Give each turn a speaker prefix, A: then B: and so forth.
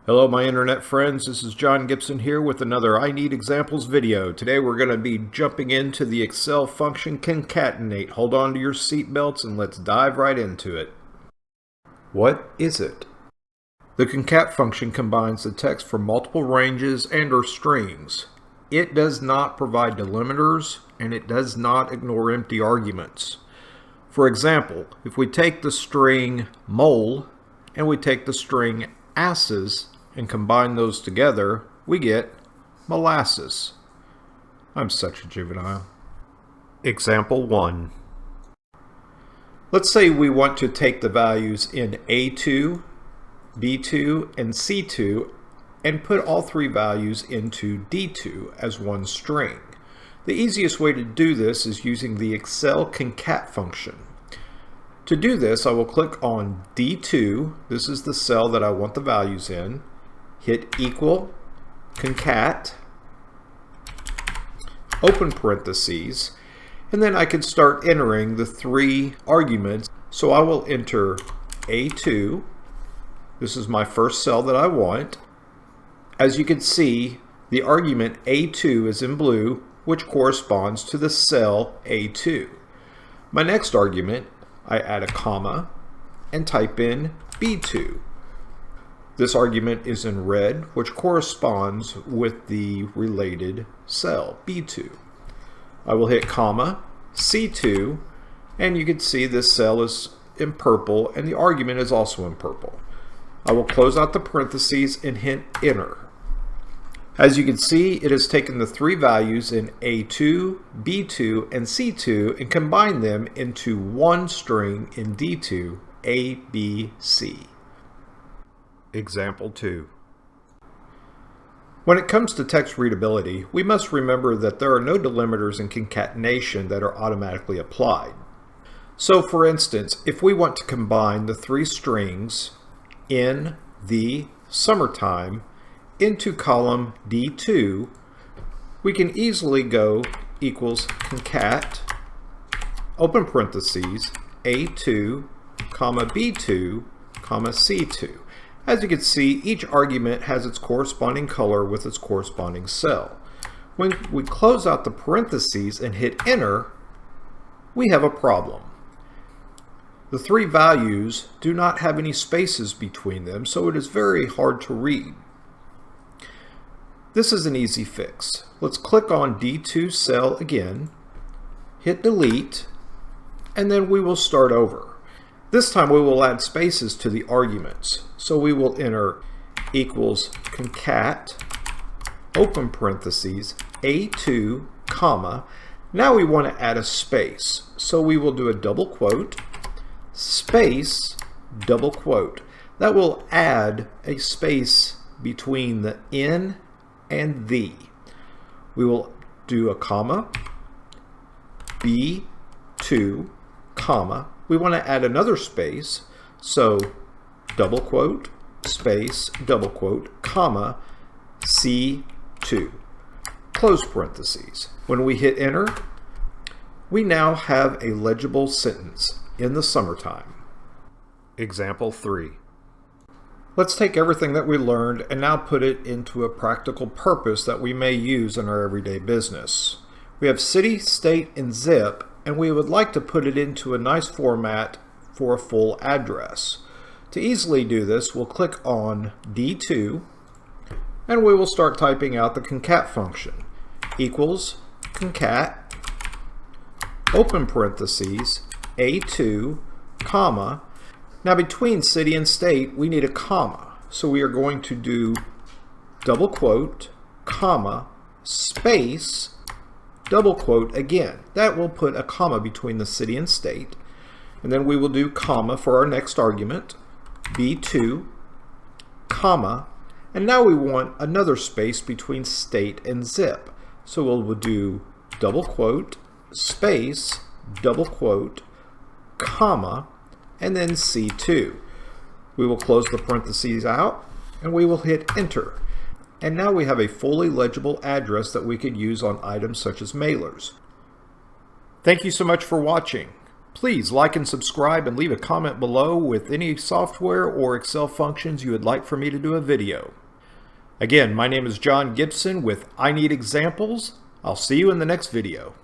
A: Hello my internet friends, this is John Gibson here with another I Need Examples video. Today we're going to be jumping into the Excel function Concatenate. Hold on to your seatbelts and let's dive right into it. What is it? The concat function combines the text from multiple ranges and or strings. It does not provide delimiters and it does not ignore empty arguments. For example, if we take the string mole and we take the string asses and combine those together, we get molasses. I'm such a juvenile. Example 1. Let's say we want to take the values in A2, B2, and C2 and put all three values into D2 as one string. The easiest way to do this is using the Excel concat function. To do this, I will click on D2, this is the cell that I want the values in, hit equal, concat, open parentheses, and then I can start entering the three arguments. So I will enter A2, this is my first cell that I want. As you can see, the argument A2 is in blue, which corresponds to the cell A2. My next argument, I add a comma and type in B2. This argument is in red, which corresponds with the related cell, B2. I will hit comma, C2, and you can see this cell is in purple and the argument is also in purple. I will close out the parentheses and hit enter. As you can see, it has taken the three values in A2, B2, and C2 and combined them into one string in D2, A, B, C. Example 2. When it comes to text readability, we must remember that there are no delimiters in concatenation that are automatically applied. So for instance, if we want to combine the three strings in the summertime into column D2, we can easily go equals concat, open parentheses, A2, comma B2, comma C2. As you can see, each argument has its corresponding color with its corresponding cell. When we close out the parentheses and hit enter, we have a problem. The three values do not have any spaces between them, so it is very hard to read. This is an easy fix. Let's click on D2 cell again, hit delete, and then we will start over. This time we will add spaces to the arguments. So we will enter equals concat, open parentheses, A2, comma. Now we want to add a space. So we will do a double quote, space, double quote. That will add a space between the N and the. We will do a comma, B2, comma. We want to add another space, so double quote, space, double quote, comma, C2, close parentheses. When we hit enter, we now have a legible sentence, in the summertime. Example 3. Let's take everything that we learned and now put it into a practical purpose that we may use in our everyday business. We have city, state, and zip, and we would like to put it into a nice format for a full address. To easily do this, we'll click on D2 and we will start typing out the concat function. Equals concat, open parentheses, A2, comma. Now between city and state we need a comma. So we are going to do double quote, comma, space, double quote again. That will put a comma between the city and state. And then we will do comma for our next argument, B2, comma, and now we want another space between state and zip. So we'll do double quote, space, double quote, comma, and then C2. We will close the parentheses out and we will hit enter. And now we have a fully legible address that we could use on items such as mailers. Thank you so much for watching. Please like and subscribe and leave a comment below with any software or Excel functions you would like for me to do a video. Again, my name is John Gibson with I Need Examples. I'll see you in the next video.